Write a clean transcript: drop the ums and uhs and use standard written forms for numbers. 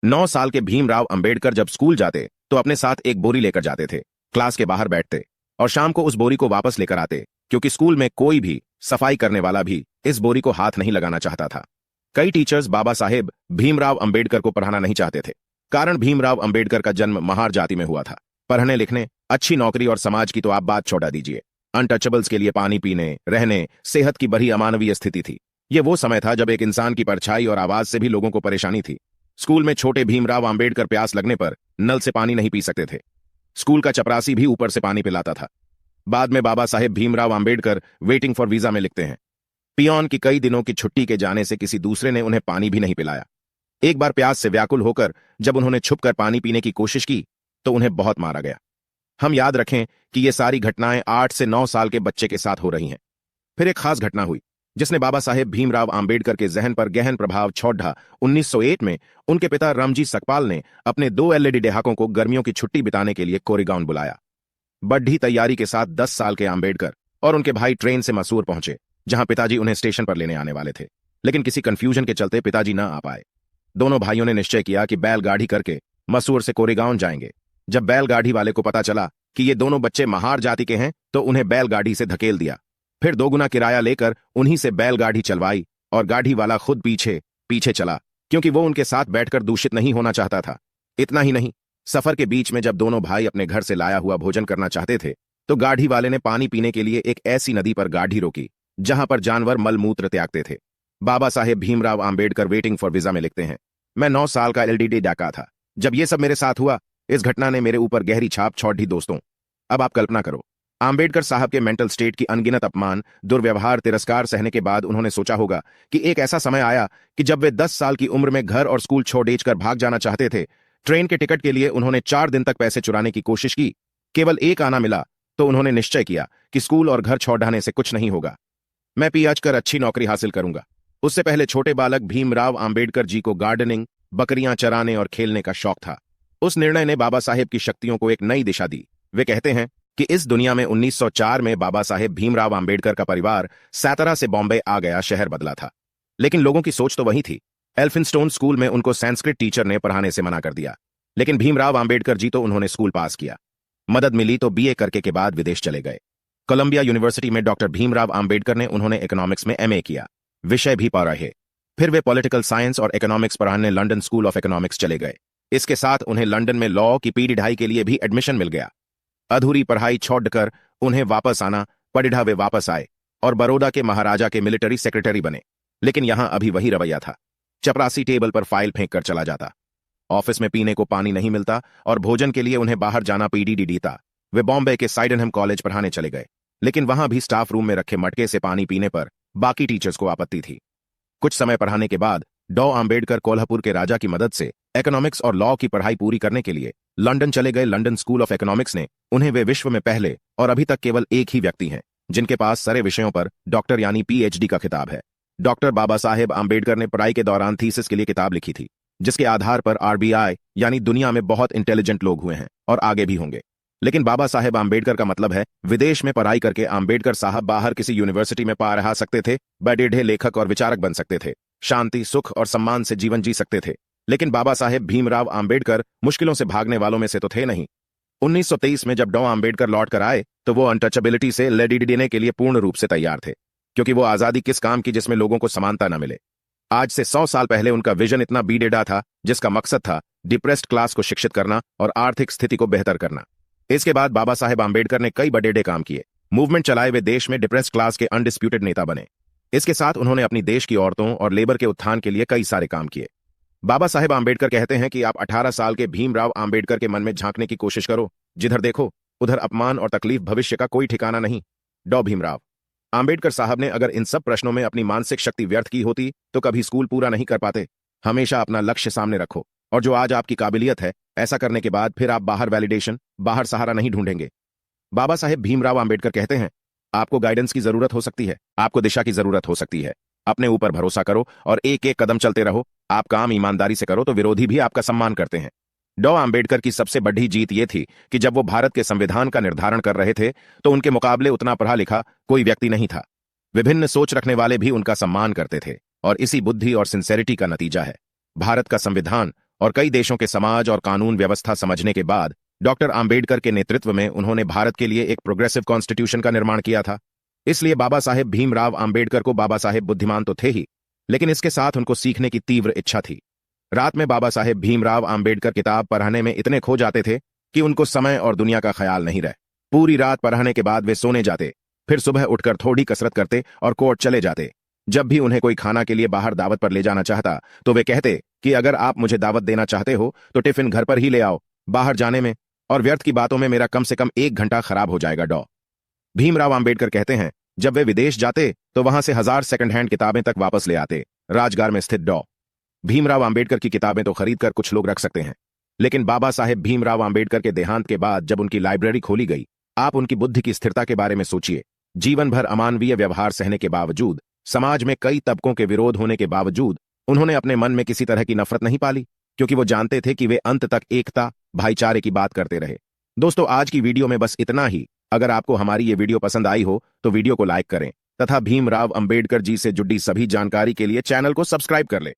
9 साल के भीमराव अंबेडकर जब स्कूल जाते तो अपने साथ एक बोरी लेकर जाते थे, क्लास के बाहर बैठते और शाम को उस बोरी को वापस लेकर आते, क्योंकि स्कूल में कोई भी सफाई करने वाला भी इस बोरी को हाथ नहीं लगाना चाहता था। कई टीचर्स बाबा साहेब भीमराव अंबेडकर को पढ़ाना नहीं चाहते थे, कारण भीमराव अंबेडकर का जन्म महार जाति में हुआ था। पढ़ने लिखने, अच्छी नौकरी और समाज की तो आप बात छोड़ा दीजिए, अनटचेबल्स के लिए पानी पीने, रहने, सेहत की बड़ी अमानवीय स्थिति थी। ये वो समय था जब एक इंसान की परछाई और आवाज से भी लोगों को परेशानी थी। स्कूल में छोटे भीमराव अंबेडकर प्यास लगने पर नल से पानी नहीं पी सकते थे। स्कूल का चपरासी भी ऊपर से पानी पिलाता था। बाद में Baba Saheb Bhimrao Ambedkar waiting for visa में लिखते हैं, पियोन की कई दिनों की छुट्टी के जाने से किसी दूसरे ने उन्हें पानी भी नहीं पिलाया। एक बार प्यास से व्याकुल होकर जब उन्होंने छुपकर पानी पीने की कोशिश की तो उन्हें बहुत मारा गया। हम याद रखें कि ये सारी घटनाएं 8 से 9 साल के बच्चे के साथ हो रही हैं। फिर एक खास घटना हुई जिसने बाबा साहेब भीमराव अंबेडकर के जहन पर गहन प्रभाव छोड़ा। 1908 में उनके पिता रामजी सकपाल ने अपने 2 एलईडी डेहाकों को गर्मियों की छुट्टी बिताने के लिए कोरेगांव बुलाया। बड़ी तैयारी के साथ 10 साल के अंबेडकर और उनके भाई ट्रेन से मसूर पहुंचे, जहां पिताजी उन्हें स्टेशन पर लेने आने वाले थे, लेकिन किसी कंफ्यूजन के चलते पिताजी न आ पाए। दोनों भाइयों ने निश्चय किया कि बैलगाड़ी करके मसूर से कोरेगांव जाएंगे। जब बैलगाड़ी वाले को पता चला कि ये दोनों बच्चे महार जाति के हैं तो उन्हें बैलगाड़ी से धकेल दिया। फिर 2 गुना किराया लेकर उन्हीं से बैलगाड़ी चलवाई और गाड़ी वाला खुद पीछे पीछे चला, क्योंकि वो उनके साथ बैठकर दूषित नहीं होना चाहता था। इतना ही नहीं, सफर के बीच में जब दोनों भाई अपने घर से लाया हुआ भोजन करना चाहते थे तो गाड़ी वाले ने पानी पीने के लिए एक ऐसी नदी पर गाड़ी रोकी जहां पर जानवर मलमूत्र त्यागते थे। Baba Saheb Bhimrao Ambedkar waiting for visa में लिखते हैं, मैं 9 साल का एलडीडी डाका था जब ये सब मेरे साथ हुआ। इस घटना ने मेरे ऊपर गहरी छाप छोड़ दी। दोस्तों, अब आप कल्पना करो, अंबेडकर साहब के मेंटल स्टेट की अनगिनत अपमान, दुर्व्यवहार, तिरस्कार सहने के बाद उन्होंने सोचा होगा कि एक ऐसा समय आया कि जब वे 10 साल की उम्र में घर और स्कूल छोड़ कर भाग जाना चाहते थे। ट्रेन के टिकट के लिए उन्होंने 4 दिन तक पैसे चुराने की कोशिश की, केवल एक आना मिला तो उन्होंने निश्चय किया कि स्कूल और घर छोड़ने से कुछ नहीं होगा, मैं पीएच कर अच्छी नौकरी हासिल करूंगा। उससे पहले छोटे बालक भीमराव अंबेडकर जी को गार्डनिंग, बकरियां चराने और खेलने का शौक था। उस निर्णय ने बाबा साहेब की शक्तियों को एक नई दिशा दी। वे कहते हैं कि इस दुनिया में 1904 में बाबा साहेब भीमराव अंबेडकर का परिवार सैतरा से बॉम्बे आ गया, शहर बदला था, लेकिन लोगों की सोच तो वही थी। एल्फिंस्टोन स्कूल में उनको संस्कृत टीचर ने पढ़ाने से मना कर दिया, लेकिन भीमराव अंबेडकर जी तो उन्होंने स्कूल पास किया। मदद मिली तो बीए करके के बाद विदेश चले गए। कोलंबिया यूनिवर्सिटी में डॉक्टर भीमराव अंबेडकर ने उन्होंने इकोनॉमिक्स में एमए किया, विषय भी पढ़ रहे। फिर वे पॉलिटिकल साइंस और इकोनॉमिक्स पढ़ाने लंदन स्कूल ऑफ इकोनॉमिक्स चले गए। इसके साथ उन्हें लंदन में लॉ की पीढ़ी के लिए भी एडमिशन मिल गया। अधूरी पढ़ाई छोड़कर उन्हें वापस आना पड़ा। वे वापस आए और बड़ौदा के महाराजा के मिलिट्री सेक्रेटरी बने, लेकिन यहां अभी वही रवैया था। चपरासी टेबल पर फाइल फेंक कर चला जाता, ऑफिस में पीने को पानी नहीं मिलता और भोजन के लिए उन्हें बाहर जाना पीडी था। वे बॉम्बे के साइडनहम कॉलेज पढ़ाने चले गए, लेकिन वहां भी स्टाफ रूम में रखे मटके से पानी पीने पर बाकी टीचर्स को आपत्ति थी। कुछ समय पढ़ाने के बाद डॉ अंबेडकर कोल्हापुर के राजा की मदद से इकोनॉमिक्स और लॉ की पढ़ाई पूरी करने के लिए लंदन चले गए। लंदन स्कूल ऑफ इकोनॉमिक्स ने उन्हें वे विश्व में पहले और अभी तक केवल एक ही व्यक्ति हैं जिनके पास सारे विषयों पर डॉक्टर यानी पीएचडी का खिताब है। डॉक्टर बाबा साहेब अंबेडकर ने पढ़ाई के दौरान थीसिस के लिए किताब लिखी थी, जिसके आधार पर आरबीआई यानी दुनिया में बहुत इंटेलिजेंट लोग हुए हैं और आगे भी होंगे। लेकिन बाबा साहेब अंबेडकर का मतलब है विदेश में पढ़ाई करके अंबेडकर साहब बाहर किसी यूनिवर्सिटी में पा रहा सकते थे, बड़े लेखक और विचारक बन सकते थे, शांति, सुख और सम्मान से जीवन जी सकते थे। लेकिन बाबा साहेब भीमराव अंबेडकर मुश्किलों से भागने वालों में से तो थे नहीं। 1923 में जब डॉ अंबेडकर लौट कर आए तो वो अनटचेबिलिटी से लड़ी देने के लिए पूर्ण रूप से तैयार थे, क्योंकि वो आजादी किस काम की जिसमें लोगों को समानता न मिले। आज से 100 साल पहले उनका विजन इतना बीडेडा था, जिसका मकसद था डिप्रेस्ड क्लास को शिक्षित करना और आर्थिक स्थिति को बेहतर करना। इसके बाद बाबा साहेब अंबेडकर ने कई बड़े काम किए, मूवमेंट चलाए, वे देश में डिप्रेस्ड क्लास के अनडिस्प्यूटेड नेता बने। इसके साथ उन्होंने अपनी देश की औरतों और लेबर के उत्थान के लिए कई सारे काम किए। बाबा साहेब अंबेडकर कहते हैं कि आप 18 साल के भीमराव अंबेडकर के मन में झांकने की कोशिश करो, जिधर देखो उधर अपमान और तकलीफ, भविष्य का कोई ठिकाना नहीं। डॉ भीमराव अंबेडकर साहब ने अगर इन सब प्रश्नों में अपनी मानसिक शक्ति व्यर्थ की होती तो कभी स्कूल पूरा नहीं कर पाते। हमेशा अपना लक्ष्य सामने रखो, और जो आज आपकी काबिलियत है, ऐसा करने के बाद फिर आप बाहर वैलिडेशन, बाहर सहारा नहीं ढूंढेंगे। बाबा साहेब भीमराव अंबेडकर कहते हैं, आपको गाइडेंस की जरूरत हो सकती है, आपको दिशा की जरूरत हो सकती है। अपने ऊपर भरोसा करो और एक एक कदम चलते रहो। आप काम ईमानदारी से करो तो विरोधी भी आपका सम्मान करते हैं। डॉ अंबेडकर की सबसे बड़ी जीत यह थी कि जब वो भारत के संविधान का निर्धारण कर रहे थे तो उनके मुकाबले उतना पढ़ा लिखा कोई व्यक्ति नहीं था। विभिन्न सोच रखने वाले भी उनका सम्मान करते थे, और इसी बुद्धि और सिंसेरिटी का नतीजा है भारत का संविधान और कई देशों के समाज और कानून व्यवस्था समझने के बाद डॉक्टर आंबेडकर के नेतृत्व में उन्होंने भारत के लिए एक प्रोग्रेसिव कॉन्स्टिट्यूशन का निर्माण किया था। इसलिए बाबा साहेब भीमराव आंबेडकर को बाबा साहेब बुद्धिमान तो थे ही, लेकिन इसके साथ उनको सीखने की तीव्र इच्छा थी। रात में बाबा साहेब भीमराव आंबेडकर किताब पढ़ने में इतने खो जाते थे कि उनको समय और दुनिया का ख्याल नहीं रहे। पूरी रात पढ़ने के बाद वे सोने जाते, फिर सुबह उठकर थोड़ी कसरत करते और कोर्ट चले जाते। जब भी उन्हें कोई खाना के लिए बाहर दावत पर ले जाना चाहता तो वे कहते कि अगर आप मुझे दावत देना चाहते हो तो टिफिन घर पर ही ले आओ, बाहर जाने में और व्यर्थ की बातों में मेरा कम से कम 1 घंटा खराब हो जाएगा। डॉ भीमराव आंबेडकर कहते हैं, जब वे विदेश जाते तो वहां से 1000 सेकंड हैंड किताबें तक वापस ले आते। राजगार में स्थित डॉ भीमराव आंबेडकर की किताबें तो खरीदकर कुछ लोग रख सकते हैं, लेकिन बाबा साहेब भीमराव आंबेडकर के देहांत के बाद जब उनकी लाइब्रेरी खोली गई, आप उनकी बुद्धि की स्थिरता के बारे में सोचिए। जीवन भर अमानवीय व्यवहार सहने के बावजूद, समाज में कई तबकों के विरोध होने के बावजूद उन्होंने अपने मन में किसी तरह की नफरत नहीं पाली, क्योंकि वो जानते थे कि वे अंत तक एकता, भाईचारे की बात करते रहे। दोस्तों, आज की वीडियो में बस इतना ही। अगर आपको हमारी ये वीडियो पसंद आई हो तो वीडियो को लाइक करें तथा भीमराव अंबेडकर जी से जुड़ी सभी जानकारी के लिए चैनल को सब्सक्राइब कर लें।